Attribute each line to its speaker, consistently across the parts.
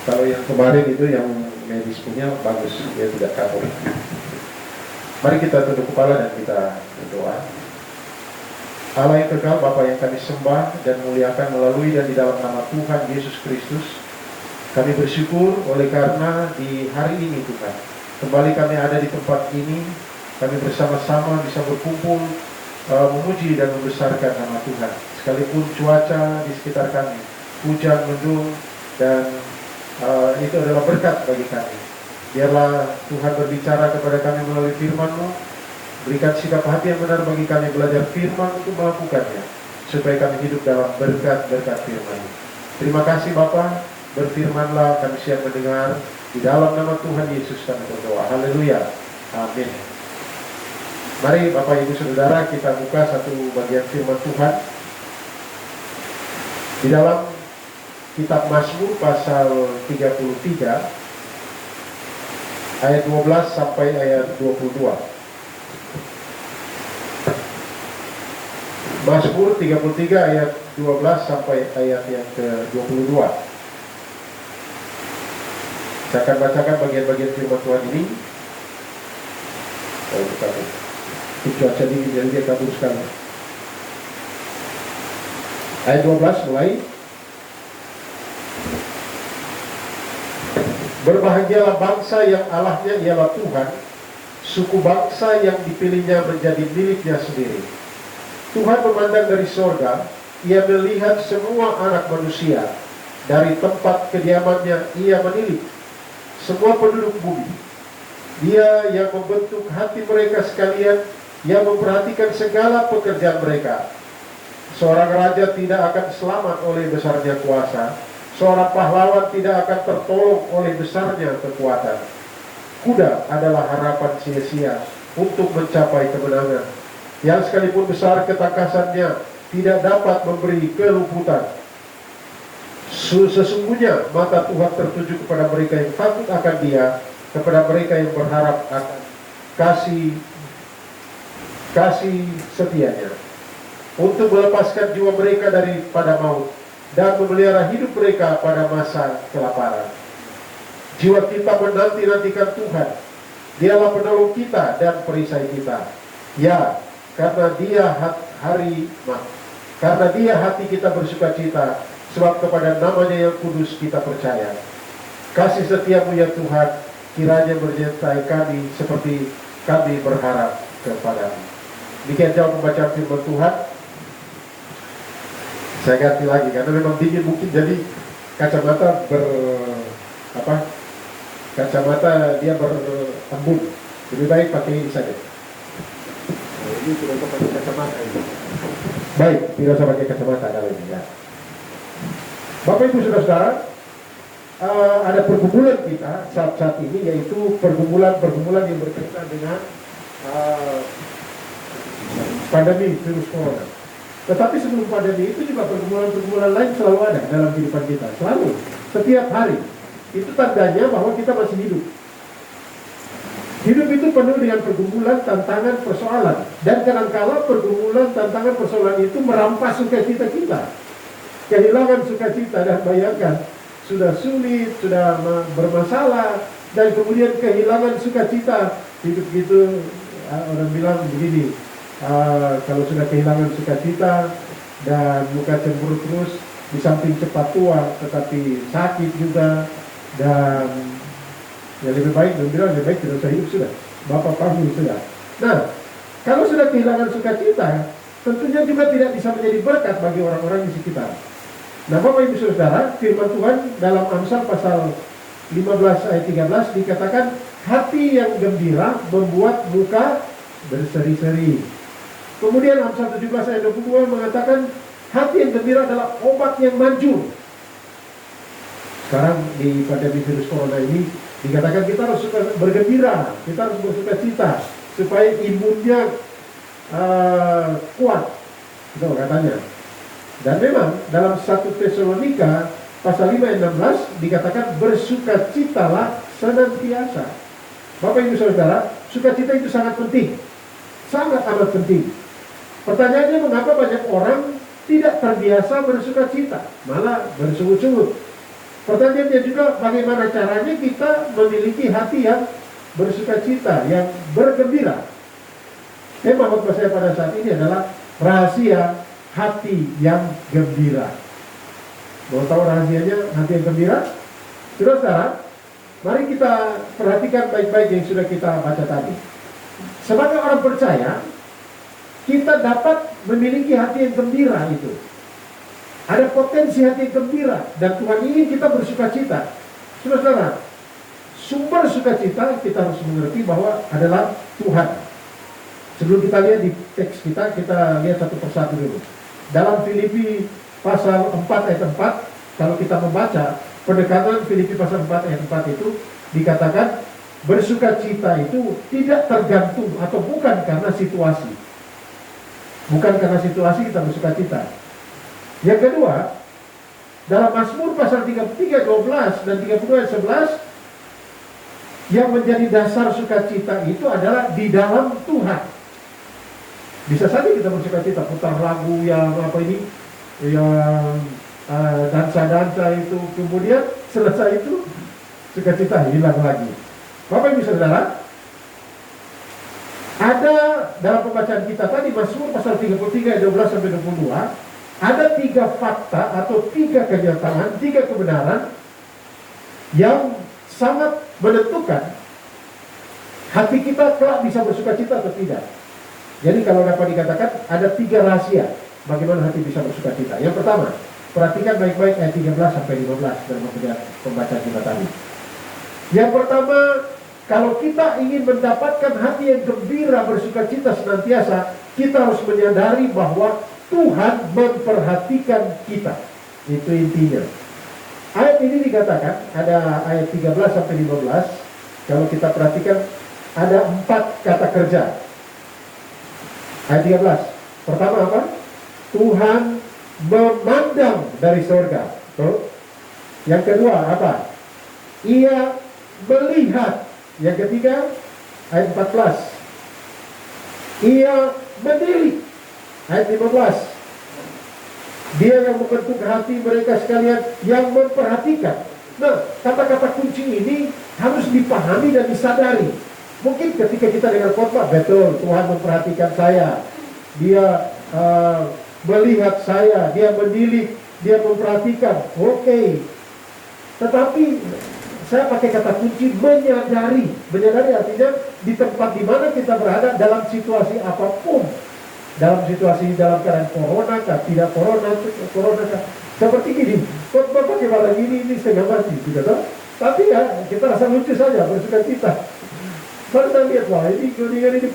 Speaker 1: Kalau yang kemarin itu yang medis punya bagus, dia tidak kabur. Mari kita tunduk kepala dan kita berdoa. Allah yang kekal, Bapa yang kami sembah dan muliakan melalui dan di dalam nama Tuhan Yesus Kristus, kami bersyukur oleh karena di hari ini Tuhan, kembali kami ada di tempat ini, kami bersama-sama bisa berkumpul, memuji dan membesarkan nama Tuhan. Sekalipun cuaca di sekitar kami, hujan, mendung, dan itu adalah berkat bagi kami. Biarlah Tuhan berbicara kepada kami melalui firman-Mu, berikan sikap hati yang benar bagi kami belajar firman untuk melakukannya, supaya kami hidup dalam berkat-berkat firman-Mu. Terima kasih Bapa, berfirmanlah, kami siap mendengar. Di dalam nama Tuhan Yesus kami berdoa. Haleluya. Amin. Mari Bapak Ibu Saudara, kita buka satu bagian firman Tuhan di dalam kitab Mazmur pasal 33 ayat 12 sampai ayat 22. Mazmur 33 ayat 12 sampai ayat yang ke-22. Saya akan bacakan bagian-bagian firman Tuhan ini. Cuaca dingin jadi dia kabur sekali. Ayat 12 mulai. Berbahagialah bangsa yang Allahnya ialah Tuhan, suku bangsa yang dipilihnya menjadi miliknya sendiri. Tuhan memandang dari sorga, ia melihat semua anak manusia. Dari tempat kediamannya ia menilik semua penduduk bumi. Dia yang membentuk hati mereka sekalian, yang memperhatikan segala pekerjaan mereka. Seorang raja tidak akan selamat oleh besarnya kuasa, seorang pahlawan tidak akan tertolong oleh besarnya kekuatan. Kuda adalah harapan sia-sia untuk mencapai kemenangan, yang sekalipun besar ketangkasannya tidak dapat memberi keluputan. Sesungguhnya mata Tuhan tertuju kepada mereka yang takut akan Dia, kepada mereka yang berharap akan kasih setianya, untuk melepaskan jiwa mereka daripada maut dan memelihara hidup mereka pada masa kelaparan. Jiwa kita menanti-nantikan Tuhan, Dialah penolong kita dan perisai kita. Ya, karena Dia hati kita bersuka cita, sebab kepada namanya yang kudus kita percaya. Kasih setiamu ya Tuhan, kiranya menyertai kami seperti kami berharap kepadamu. Demikian jauh pembacaan firman Tuhan. Saya ganti lagi karena memang dingin mungkin, jadi kacamata dia berembun. Lebih baik pakai ini saja. Ini tidak usah pakai kacamata ini. Baik, tidak usah pakai kacamata kalau ini ya. Bapak Ibu Saudara, ada pergumulan kita saat ini, yaitu pergumulan yang berkaitan dengan pandemi virus corona. Tetapi sebelum pandemi itu juga pergumulan lain selalu ada dalam kehidupan kita, selalu, setiap hari. Itu tandanya bahwa kita masih hidup. Hidup itu penuh dengan pergumulan, tantangan, persoalan. Dan kadangkala pergumulan, tantangan, persoalan itu merampas sukacita kita. Kehilangan sukacita, dan bayangkan, sudah sulit, sudah bermasalah, dan kemudian kehilangan sukacita. Hidup gitu, orang bilang begini, kalau sudah kehilangan sukacita dan muka cemberut terus, di samping cepat tua, tetapi sakit juga, dan ya lebih baik tidak usah hidup sudah. Bapak pahami sudah. Nah, kalau sudah kehilangan sukacita, tentunya juga tidak bisa menjadi berkat bagi orang-orang di sekitar. Nah, Bapak Ibu Saudara, firman Tuhan dalam Amsal pasal 15 ayat 13 dikatakan, hati yang gembira membuat muka berseri-seri. Kemudian Amsal 17 ayat 22 mengatakan, hati yang gembira adalah obat yang manjur. Sekarang di pandemi virus corona ini dikatakan kita harus bergembira, kita harus bersuka cita supaya imunnya kuat, itu katanya. Dan memang dalam 1 Tesalonika pasal 5 ayat 16 dikatakan bersukacitalah senantiasa. Bapak Ibu Saudara, sukacita itu sangat penting, sangat amat penting. Pertanyaannya, mengapa banyak orang tidak terbiasa bersukacita, malah bersungut-sungut? Pertanyaannya juga, bagaimana caranya kita memiliki hati yang bersukacita, yang bergembira. Tema khotbah saya pada saat ini adalah rahasia hati yang gembira. Mau tahu rahasianya hati yang gembira? Saudara, mari kita perhatikan baik-baik yang sudah kita baca tadi. Sebagai orang percaya, kita dapat memiliki hati yang gembira itu. Ada potensi hati yang gembira, dan Tuhan ingin kita bersukacita. Saudara, sumber sukacita kita harus mengerti bahwa adalah Tuhan. Sebelum kita lihat di teks kita lihat satu persatu dulu. Dalam Filipi pasal 4 ayat 4, kalau kita membaca pendekatan Filipi pasal 4 ayat 4 itu dikatakan bersukacita itu tidak tergantung atau bukan karena situasi. Bukan karena situasi kita bersukacita. Yang kedua, dalam Mazmur pasal 33 12 dan 32 ayat 11, yang menjadi dasar sukacita itu adalah di dalam Tuhan. Bisa saja kita bersukacita, putar lagu yang dansa-dansa itu, kemudian selesai itu sukacita hilang lagi. Bapak Ibu Saudara, ada dalam pembacaan kita tadi Mazmur pasal 33 ayat 12 sampai 22, ada 3 fakta atau 3 kenyataan, 3 kebenaran yang sangat menentukan hati kita kelak bisa bersukacita atau tidak. Jadi kalau dapat dikatakan ada 3 rahasia bagaimana hati bisa bersukacita. Yang pertama, perhatikan baik-baik ayat 13 sampai 15 dalam pembacaan kita tadi. Yang pertama, kalau kita ingin mendapatkan hati yang gembira bersukacita senantiasa, kita harus menyadari bahwa Tuhan memperhatikan kita. Itu intinya. Ayat ini dikatakan, ada ayat 13 sampai 15. Kalau kita perhatikan, ada 4 kata kerja. Ayat 13. Pertama apa? Tuhan memandang dari surga. Yang kedua apa? Ia melihat. Yang ketiga, ayat 14. Ia menilik. Ayat 15. Dia yang membentuk hati mereka sekalian, yang memperhatikan. Nah, kata-kata kunci ini harus dipahami dan disadari. Mungkin ketika kita dengar khotbah, betul, Tuhan memperhatikan saya. Dia melihat saya, dia menilik, dia memperhatikan. Oke. Tetapi saya pakai kata kunci menyadari. Menyadari artinya di tempat di mana kita berada, dalam situasi apapun. Dalam situasi dalam keadaan corona kah, tidak corona kah. Seperti ini, khotbah pakai bala ini setengah mati, tidak tahu. Tapi ya kita rasa lucu saja, bersukacita. Kalau kita lihat, wah ini kuningan ini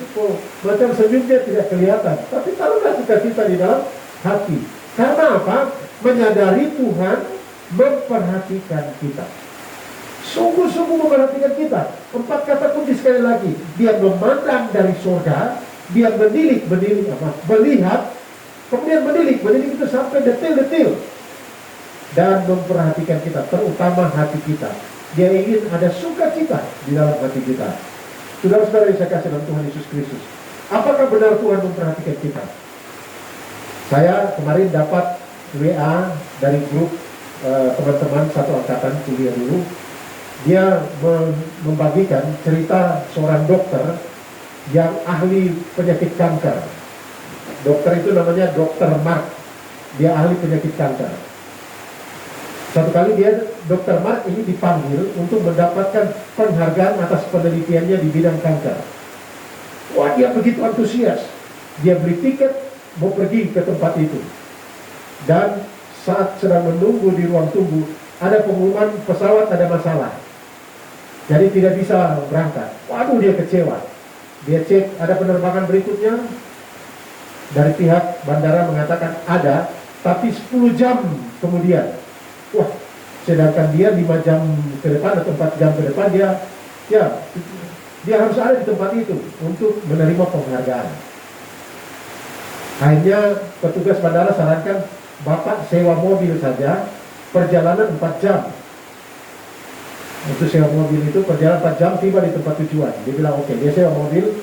Speaker 1: macam senyumnya tidak kelihatan. Tapi taruhlah sukacita di dalam hati. Karena apa? Menyadari Tuhan memperhatikan kita. Sungguh-sungguh memperhatikan kita. 4 kata kunci sekali lagi. Dia memandang dari surga. Dia menilik apa? Melihat. Kemudian menilik itu sampai detail-detail. Dan memperhatikan kita, terutama hati kita. Dia ingin ada sukacita di dalam hati kita. Saudara-saudara yang saya kasih dalam Tuhan Yesus Kristus, apakah benar Tuhan memperhatikan kita? Saya kemarin dapat WA dari grup teman-teman satu angkatan kuliah dulu. Dia membagikan cerita seorang dokter yang ahli penyakit kanker. Dokter itu namanya Dr. Mark. Dia ahli penyakit kanker. Satu kali Dr. Mark ini dipanggil untuk mendapatkan penghargaan atas penelitiannya di bidang kanker. Wah, dia begitu antusias. Dia beli tiket, mau pergi ke tempat itu. Dan saat sedang menunggu di ruang tunggu, ada pengumuman pesawat ada masalah. Jadi tidak bisa berangkat. Waduh, dia kecewa. Dia cek, ada penerbangan berikutnya. Dari pihak bandara mengatakan ada, tapi 10 jam kemudian. Wah, sedangkan dia 5 jam ke depan atau 4 jam ke depan dia harus ada di tempat itu untuk menerima penghargaan. Akhirnya petugas bandara sarankan, Bapak sewa mobil saja, perjalanan 4 jam. Untuk sewa mobil itu perjalanan 4 jam, tiba di tempat tujuan. Dia bilang oke, dia sewa mobil,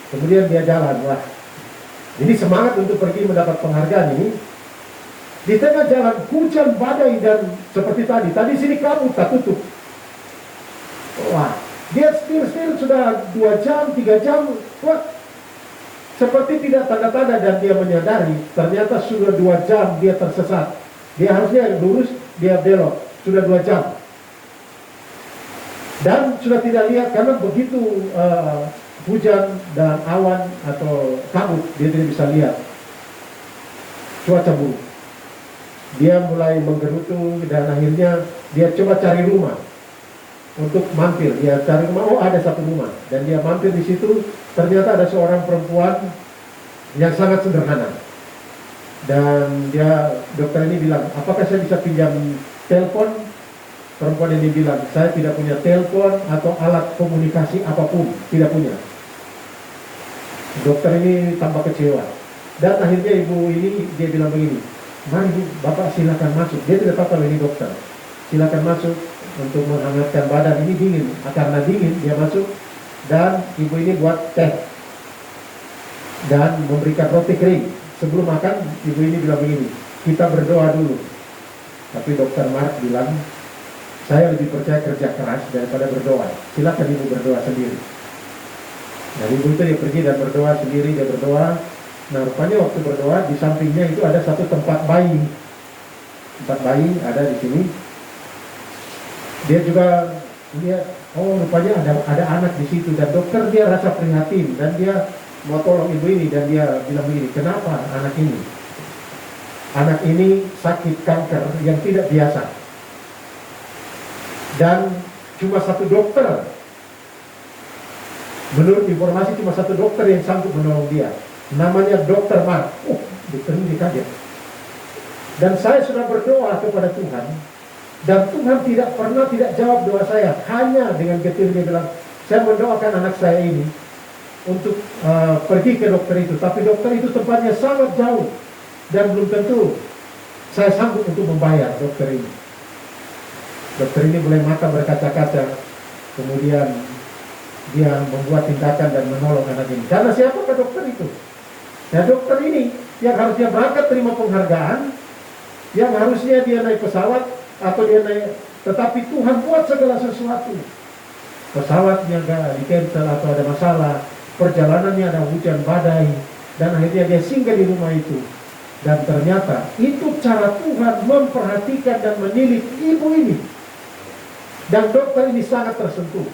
Speaker 1: kemudian dia jalan. Wah, jadi semangat untuk pergi mendapat penghargaan ini. Di tengah jalan hujan badai dan seperti tadi sini kabut tak tutup. Wah, dia setir sudah 2 jam, 3 jam. Wah, seperti tidak tanda-tanda dan dia menyadari ternyata sudah 2 jam dia tersesat. Dia harusnya lurus, dia belok. Sudah 2 jam. Dan sudah tidak lihat karena begitu hujan dan awan atau kabut, dia tidak bisa lihat. Cuaca buruk. Dia mulai menggerutu dan akhirnya dia coba cari rumah untuk mampir. Dia cari rumah, oh ada satu rumah, dan dia mampir di situ. Ternyata ada seorang perempuan yang sangat sederhana. Dan dokter ini bilang, apakah saya bisa pinjam telepon? Perempuan ini bilang, saya tidak punya telepon atau alat komunikasi apapun, tidak punya. Dokter ini tambah kecewa. Dan akhirnya ibu ini dia bilang begini, mari Bu, Bapak silakan masuk. Dia tidak tahu kalau ini dokter. Silakan masuk untuk menghangatkan badan. Ini dingin, karena dingin dia masuk. Dan ibu ini buat teh dan memberikan roti kering. Sebelum makan, ibu ini bilang begini, kita berdoa dulu. Tapi dokter Mark bilang, saya lebih percaya kerja keras daripada berdoa. Silakan ibu berdoa sendiri. Dan ibu itu dia pergi dan berdoa sendiri, dia berdoa. Nah, rupanya waktu berdoa di sampingnya itu ada satu tempat bayi. Tempat bayi ada di sini. Dia juga lihat, oh rupanya ada anak di situ, dan dokter dia rasa prihatin dan dia mau tolong ibu ini, dan dia bilang begini, kenapa anak ini? Anak ini sakit kanker yang tidak biasa. Dan cuma satu dokter, menurut informasi cuma satu dokter yang sanggup menolong dia. Namanya Dokter Mark. Oh, dokter ini kaget. Dan saya sudah berdoa kepada Tuhan, dan Tuhan tidak pernah tidak jawab doa saya. Hanya dengan getir dia bilang, saya mendoakan anak saya ini untuk pergi ke dokter itu, tapi dokter itu tempatnya sangat jauh dan belum tentu saya sanggup untuk membayar dokter ini. Dokter ini mulai mata berkaca-kaca, kemudian dia membuat tindakan dan menolong anak ini. Karena siapakah dokter itu? Ya dokter ini yang harusnya berangkat terima penghargaan, yang harusnya dia naik pesawat atau dia naik, tetapi Tuhan buat segala sesuatu. Pesawatnya gak di-cancel atau ada masalah, perjalanannya ada hujan badai, dan akhirnya dia singgah di rumah itu. Dan ternyata itu cara Tuhan memperhatikan dan menilik ibu ini. Dan dokter ini sangat tersentuh.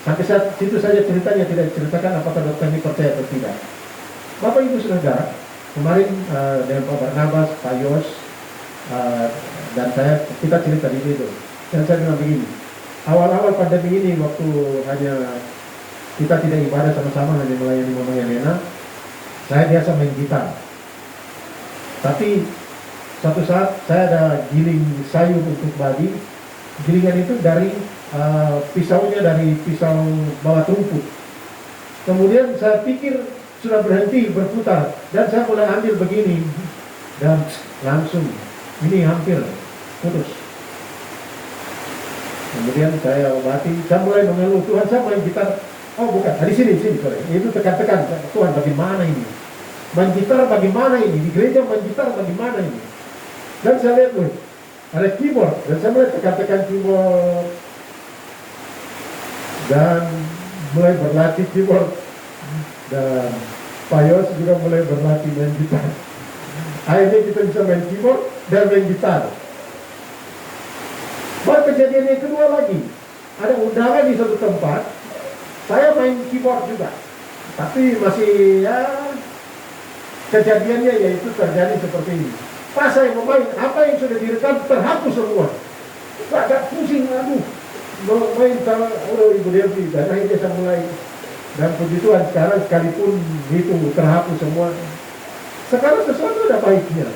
Speaker 1: Sampai saat situ saja ceritanya, tidak diceritakan apakah dokter ini percaya atau tidak. Bapak Ibu Saudara, kemarin dengan Pak Barnabas, Pak Yos, dan kita cerita di situ. Dan saya bilang begini, awal-awal pandemi ini waktu hanya kita tidak ibadah sama-sama, hanya melayani Mama Yelena, saya biasa main gitar. Tapi satu saat saya ada giling sayur untuk babi. Gilingan itu dari pisaunya dari pisau bawa rumput. Kemudian saya pikir sudah berhenti berputar, dan saya mulai ambil begini, dan langsung ini hampir putus. Kemudian saya obati, saya mulai mengeluh, Tuhan saya main gitar, oh bukan, di sini sorry, itu tekan-tekan, Tuhan bagaimana ini? Main gitar bagaimana ini? Di gereja main gitar bagaimana ini? Dan saya lihat, loh, ada keyboard, dan saya mulai tekan-tekan keyboard, dan mulai berlatih keyboard, dan Pak Yos juga mulai berlatih main gitar. Akhirnya kita bisa main keyboard dan main gitar. Baru kejadian yang kedua lagi, ada undangan di satu tempat, saya main keyboard juga, tapi masih ya kejadiannya yaitu terjadi seperti ini. Pas saya memain, apa yang sudah direkam terhapus semua. Agak pusing, aduh, main sama Ibu Devi, dan akhirnya saya mulai. Dan puji Tuhan sekarang sekalipun itu terhapus semua. Sekarang sesuatu ada baiknya.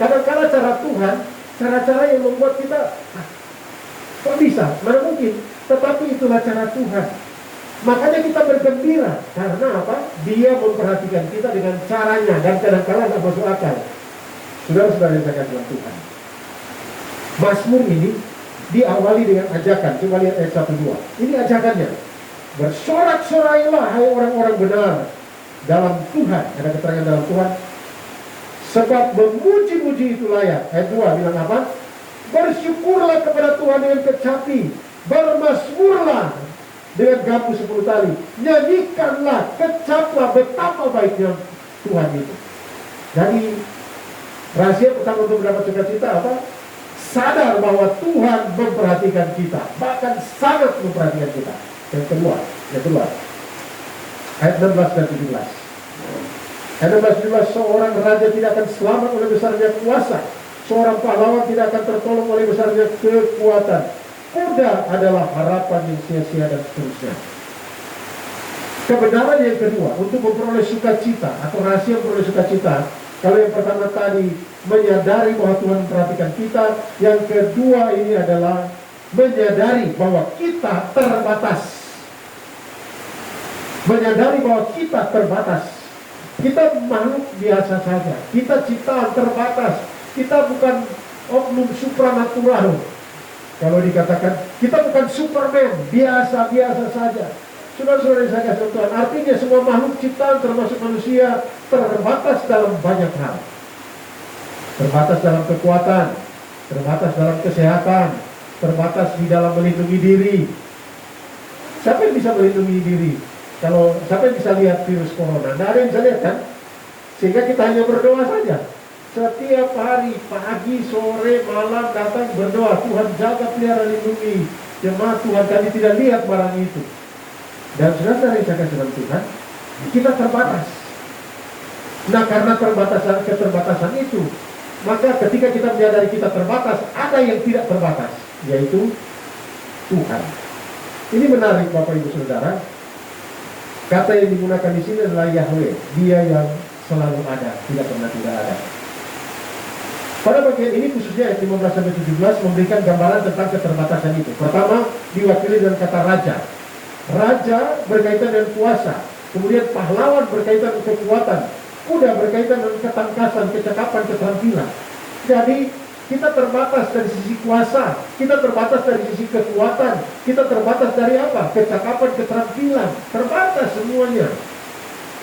Speaker 1: Kadang-kadang cara Tuhan, cara-cara yang membuat kita, kok bisa? Mana mungkin? Tetapi itulah cara Tuhan. Makanya kita bergembira. Karena apa? Dia memperhatikan kita dengan caranya. Dan kadang-kadang tidak masuk akal. Saudara-saudara yang saya kasih Tuhan. Mazmur ini diawali dengan ajakan. Coba lihat ayat 1-2. Ini ajakannya. Bersorak-sorailah hai orang-orang benar dalam Tuhan. Ada keterangan dalam Tuhan. Sebab memuji-muji itu layak. Ayat 2 bilang apa? Bersyukurlah kepada Tuhan dengan kecapi, bermazmurlah dengan gambus 10 tali, nyanyikanlah, kecaplah betapa baiknya Tuhan itu. Jadi rahasia pertama untuk mendapat sukacita apa? Sadar bahwa Tuhan memperhatikan kita, bahkan sangat memperhatikan kita. Yang kedua, ayat 16 dan 17. Ayat 16 seorang raja tidak akan selamat oleh besarnya kuasa, seorang pahlawan tidak akan tertolong oleh besarnya kekuatan. Kuda adalah harapan yang sia-sia dan seterusnya. Kebenaran yang kedua untuk memperoleh sukacita atau rahasia memperoleh sukacita. Kalau yang pertama tadi menyadari bahwa Tuhan memperhatikan kita, yang kedua ini adalah menyadari bahwa kita terbatas. Menyadari bahwa kita terbatas. Kita makhluk biasa saja. Kita ciptaan terbatas. Kita bukan oknum supranatural. Kalau dikatakan kita bukan Superman, biasa-biasa saja. Saudara-saudara saya kasih Tuhan, artinya semua makhluk ciptaan termasuk manusia terbatas dalam banyak hal. Terbatas dalam kekuatan, terbatas dalam kesehatan, terbatas di dalam melindungi diri. Siapa yang bisa melindungi diri? Kalau siapa yang bisa lihat virus corona? Tidak ada yang bisa lihat kan? Sehingga kita hanya berdoa saja. Setiap hari, pagi, sore, malam datang berdoa. Tuhan jaga, pelihara, lindungi jemaat Tuhan. Kami tidak lihat barang itu. Dan saudara yang saya kasih dalam Tuhan, kita terbatas. Nah, karena keterbatasan itu, maka ketika kita menyadari kita terbatas, ada yang tidak terbatas, yaitu Tuhan. Ini menarik Bapak Ibu Saudara. Kata yang digunakan di sini adalah Yahweh, Dia yang selalu ada, tidak pernah tidak ada. Pada bagian ini khususnya ayat 15-17 memberikan gambaran tentang keterbatasan itu. Pertama, diwakili dengan kata raja. Raja berkaitan dengan kuasa. Kemudian pahlawan berkaitan dengan kekuatan. Kuda berkaitan dengan ketangkasan, kecakapan, keterampilan. Jadi kita terbatas dari sisi kuasa, kita terbatas dari sisi kekuatan, kita terbatas dari apa? Kecakapan, keterampilan, terbatas semuanya.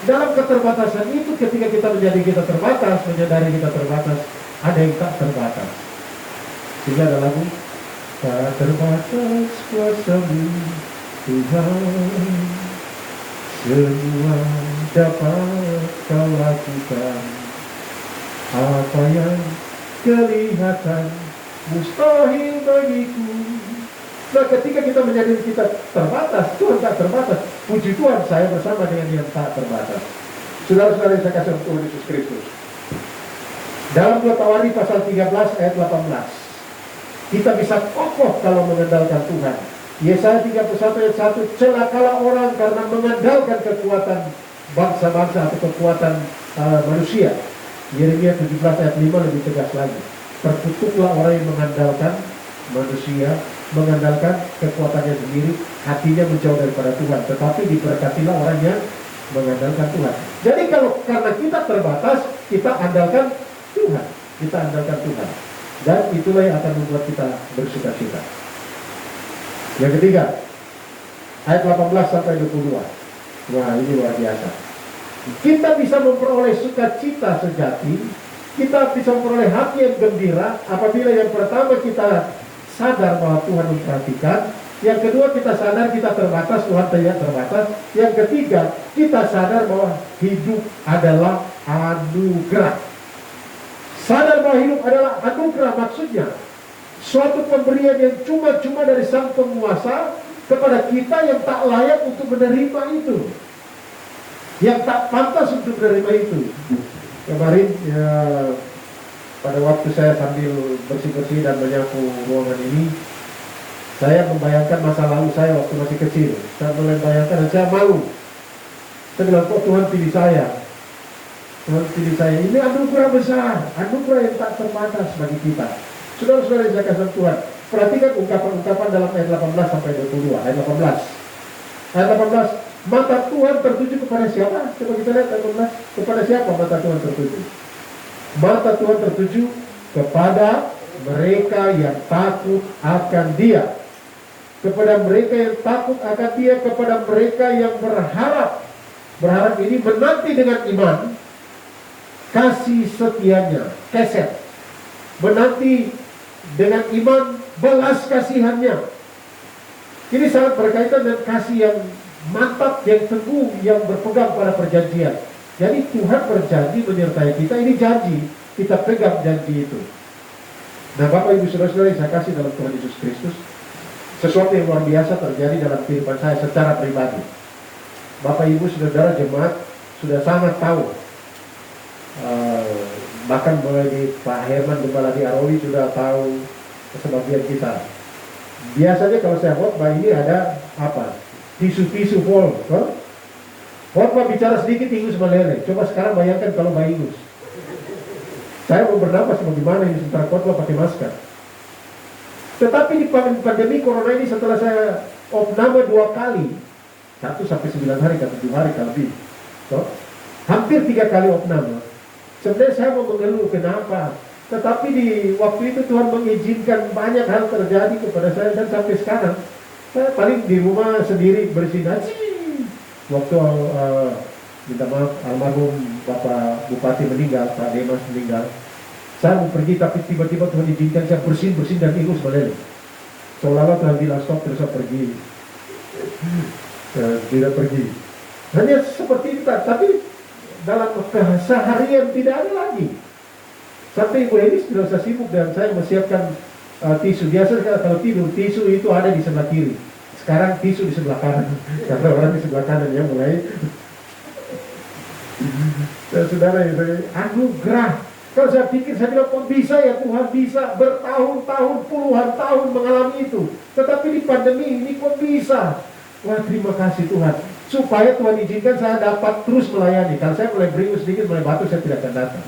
Speaker 1: Dalam keterbatasan itu, ketika kita menjadi kita terbatas, menyadari kita terbatas, ada yang tak terbatas. Sehingga ada lagu, tak terbatas kuasa-Mu Tuhan, semua dapat Kau lakukan, apa yang kelihatan mustahil bagiku. Nah, ketika kita menyadari kita terbatas, Tuhan tak terbatas. Puji Tuhan, saya bersama dengan yang tak terbatas. Saudara-saudara yang saya kasih Tuhan Yesus Kristus, dalam 2 Tawarikh pasal 13 ayat 18, kita bisa kokoh kalau mengandalkan Tuhan. Yesaya 31 ayat 1, celakalah orang karena mengandalkan kekuatan bangsa-bangsa atau kekuatan manusia. Yeremia 17 ayat 5 lebih tegas lagi. Terkutuklah orang yang mengandalkan manusia, mengandalkan kekuatannya sendiri, hatinya menjauh daripada Tuhan. Tetapi diberkatilah orang yang mengandalkan Tuhan. Jadi kalau karena kita terbatas, kita andalkan Tuhan. Kita andalkan Tuhan. Dan itulah yang akan membuat kita bersukacita. Yang ketiga, ayat 18 sampai 22. Wah, ini luar biasa. Kita bisa memperoleh sukacita sejati, kita bisa memperoleh hati yang gembira apabila yang pertama kita sadar bahwa Tuhan memperhatikan, yang kedua kita sadar kita terbatas, Tuhan tidak terbatas, yang ketiga kita sadar bahwa hidup adalah anugerah. Sadar bahwa hidup adalah anugerah, maksudnya suatu pemberian yang cuma-cuma dari Sang Penguasa kepada kita yang tak layak untuk menerima itu, yang tak pantas untuk menerima itu. Kemarin ya, pada waktu saya sambil bersih-bersih dan menyapu ruangan ini, saya membayangkan masa lalu saya waktu masih kecil. Saya mulai bayangkan dan saya malu. Saya bilang, kok Tuhan pilih saya? Tuhan pilih saya. Ini anugerah besar, anugerah yang tak terbatas bagi kita. Saudara-saudara yang saya kasih Tuhan, perhatikan ungkapan-ungkapan dalam ayat 18 sampai 22. Ayat 18. Ayat 18. Mata Tuhan tertuju kepada siapa? Coba kita lihat ayat 18. Kepada siapa mata Tuhan tertuju? Mata Tuhan tertuju kepada mereka yang takut akan Dia. Kepada mereka yang takut akan Dia, kepada mereka yang berharap. Berharap ini menanti dengan iman kasih setianya, keset, menanti dengan iman belas kasihannya. Ini sangat berkaitan dengan kasih yang mantap, yang teguh, yang berpegang pada perjanjian. Jadi Tuhan berjanji menyertai kita, ini janji, kita pegang janji itu. Nah Bapak Ibu Saudara-saudara yang saya kasih dalam Tuhan Yesus Kristus, sesuatu yang luar biasa terjadi dalam kehidupan saya secara pribadi. Bapak Ibu Saudara jemaat sudah sangat tahu, bahkan mulai di Pak Herman Gembala di Arawi sudah tahu sebagian kita. Biasanya kalau saya khotbah ini ada apa? Tisu-tisu vol. Khotbah bicara sedikit ingus meleleh. Coba sekarang bayangkan kalau Mbak Ingus. Saya mau bernapas bagaimana ini sementara khotbah pakai masker. Tetapi di pandemi corona ini setelah saya opname 2 kali, 1 sampai 9 hari, 7 hari lebih, hampir 3 kali opname. Sebenarnya saya mau mengeluh kenapa, tetapi di waktu itu Tuhan mengizinkan banyak hal terjadi kepada saya, dan sampai sekarang saya paling di rumah sendiri bersihin. Waktu minta maaf almarhum Bapak Bupati meninggal, Pak Demas meninggal, saya mau pergi tapi tiba-tiba Tuhan izinkan saya bersin dan ingus meleleh. Seolah-olah Tuhan bilang stop, terus saya pergi. Tidak pergi. Hanya seperti itu, tapi dalam keseharian tidak ada lagi. Sampai Ibu Elis tidak usah sibuk dan saya menyiapkan tisu. Biasa kalau tidur, tisu itu ada di sebelah kiri. Sekarang tisu di sebelah kanan. Karena orang di sebelah kanan ya mulai. Saudara yang saya anugerah. Kalau saya pikir, saya bilang kok bisa ya Tuhan, bisa bertahun-tahun, puluhan tahun mengalami itu. Tetapi di pandemi ini kok bisa? Wah, terima kasih Tuhan. Supaya Tuhan izinkan saya dapat terus melayani. Kalau saya mulai beringus sedikit, mulai batuk, saya tidak akan datang.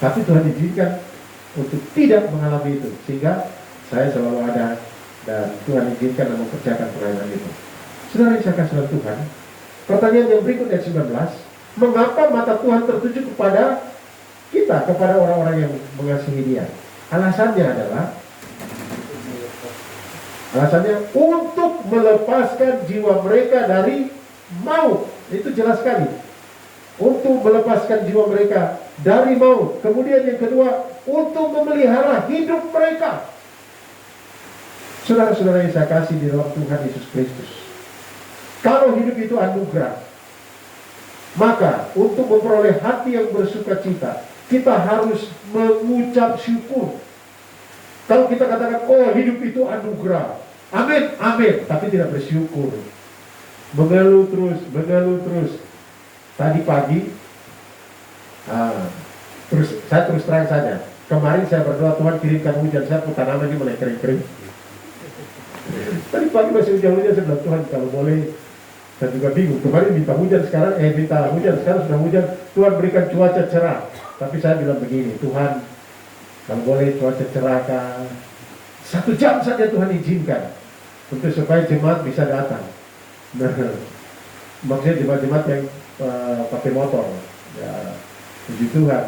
Speaker 1: Tapi Tuhan izinkan untuk tidak mengalami itu, sehingga saya selalu ada, dan Tuhan izinkan dan mempercayakan pelayanan itu. Saudara yang saya kasih dalam Tuhan, pertanyaan yang berikut ayat 19, mengapa mata Tuhan tertuju kepada kita, kepada orang-orang yang mengasihi Dia? Alasannya untuk melepaskan jiwa mereka dari maut. Itu jelas sekali. Untuk melepaskan jiwa mereka dari maut. Kemudian yang kedua, untuk memelihara hidup mereka. Saudara-saudara yang saya kasih di dalam Tuhan Yesus Kristus, kalau hidup itu anugerah, maka untuk memperoleh hati yang bersuka cita, kita harus mengucap syukur. Kalau kita katakan, oh hidup itu anugerah, amin, amin, tapi tidak bersyukur, mengeluh terus. Tadi pagi, saya terus terang saja, kemarin saya berdoa Tuhan kirimkan hujan, saya pun tanaman ini mulai kering-kering. Tadi pagi masih hujan-hujan, saya bilang Tuhan kalau boleh, saya juga bingung. Kemarin minta hujan, sekarang sudah hujan. Tuhan berikan cuaca cerah. Tapi saya bilang begini, Tuhan kalau boleh cuaca cerah kan 1 jam saja Tuhan izinkan, untuk supaya jemaat bisa datang. Nah, maksudnya jemaat-jemaat yang pakai motor, ya puji Tuhan,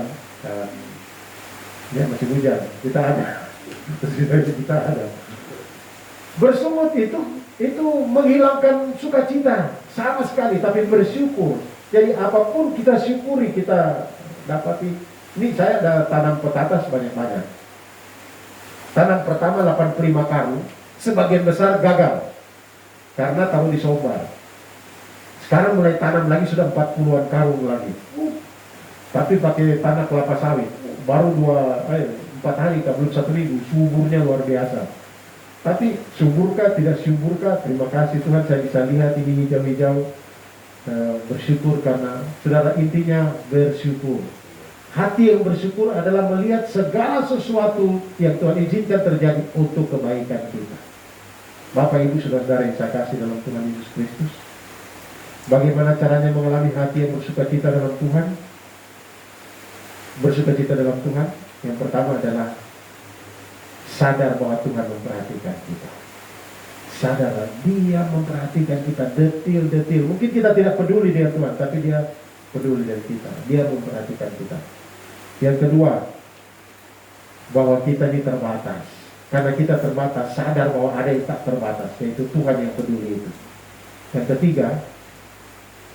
Speaker 1: ya masih hujan, kita ada. Kita ada. Bersungut itu menghilangkan sukacita sama sekali, tapi bersyukur. Jadi apapun kita syukuri, kita dapati. Ini saya ada tanam petatas banyak-banyak. Tanam pertama 85 karung, sebagian besar gagal karena taruh di sobar. Sekarang mulai tanam lagi sudah 40-an karung lagi. Tapi pakai tanah kelapa sawit, baru 4 hari belum 1.000, suburnya luar biasa. Tapi suburkah, tidak suburkah, terima kasih Tuhan saya bisa lihat ini hijau-hijau. Bersyukur karena, saudara, intinya bersyukur. Hati yang bersyukur adalah melihat segala sesuatu yang Tuhan izinkan terjadi untuk kebaikan kita. Bapak Ibu saudara-saudara yang saya kasih dalam Tuhan Yesus Kristus, bagaimana caranya mengalami hati yang bersukacita dalam Tuhan? Bersukacita dalam Tuhan, yang pertama adalah sadar bahwa Tuhan memperhatikan kita. Sadar, Dia memperhatikan kita detil-detil. Mungkin kita tidak peduli dengan Tuhan, tapi Dia peduli dengan kita. Dia memperhatikan kita. Yang kedua, bahwa kita ini terbatas. Karena kita terbatas, sadar bahwa ada yang tak terbatas, yaitu Tuhan yang peduli itu. Yang ketiga,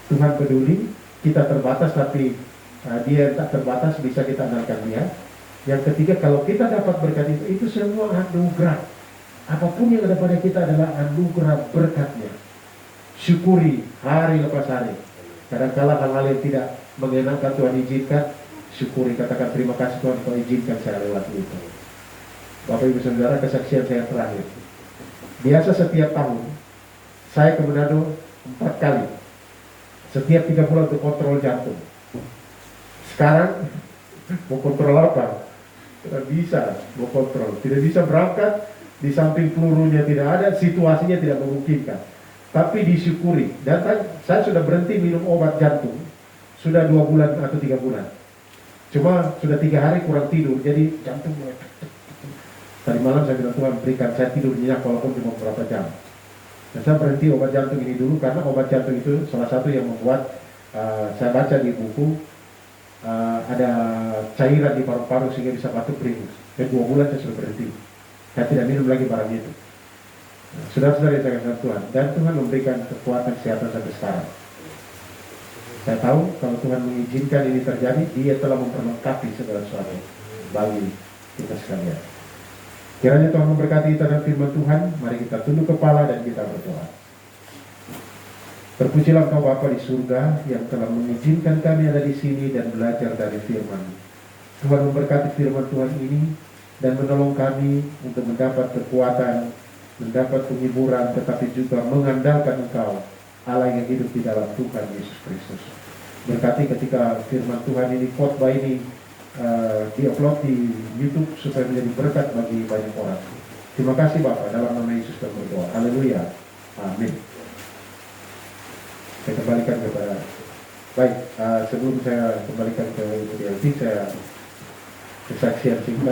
Speaker 1: Tuhan peduli, kita terbatas, tapi Dia yang tak terbatas, bisa kita andalkan Dia. Yang ketiga, kalau kita dapat berkat itu semua anugerah. Apapun yang ada pada kita adalah anugerah berkatnya. Syukuri hari lepas hari. Kadang-kala hal-hal yang tidak mengenakan Tuhan izinkan, syukuri, katakan terima kasih Tuhan kau izinkan saya lewat itu. Bapak Ibu Saudara, kesaksian saya terakhir. Biasa setiap tahun saya ke Manado 4 kali. Setiap 3 bulan untuk kontrol jantung. Sekarang mau kontrol apa? Tidak bisa mau kontrol, tidak bisa berangkat, di samping pelurunya tidak ada, situasinya tidak memungkinkan. Tapi disyukuri. Dan saya sudah berhenti minum obat jantung sudah 2 bulan atau 3 bulan. Cuma sudah 3 hari kurang tidur, jadi jantung mulai. Tadi malam saya bilang, Tuhan berikan saya tidur nyenyak walaupun cuma beberapa jam. Dan saya berhenti obat jantung ini dulu karena obat jantung itu salah satu yang membuat saya baca di buku ada cairan di paru-paru sehingga bisa batuk beringus. Dan 2 bulan saya sudah berhenti. Saya tidak minum lagi barang itu. Nah, saudara-saudara yang saya kasih Tuhan, dan Tuhan memberikan kekuatan kesehatan sampai sekarang. Saya tahu kalau Tuhan mengizinkan ini terjadi, Dia telah memperlengkapi segala sesuatu bagi kita sekalian. Kiranya Tuhan memberkati kita dan firman Tuhan. Mari kita tunduk kepala dan kita berdoa. Terpujilah Engkau Bapa di surga yang telah mengizinkan kami ada di sini dan belajar dari firman. Tuhan memberkati firman Tuhan ini dan menolong kami untuk mendapat kekuatan, mendapat penghiburan, tetapi juga mengandalkan Engkau, Allah yang hidup di dalam Tuhan Yesus Kristus. Berkati ketika firman Tuhan ini, khotbah ini diupload di YouTube supaya menjadi berkat bagi banyak orang. Terima kasih Bapak, dalam nama Yesus kami berdoa. Haleluya. Amin. Saya kembalikan kepada baik, sebelum saya kembalikan ke Ibu Delvi, saya kesaksian singkat.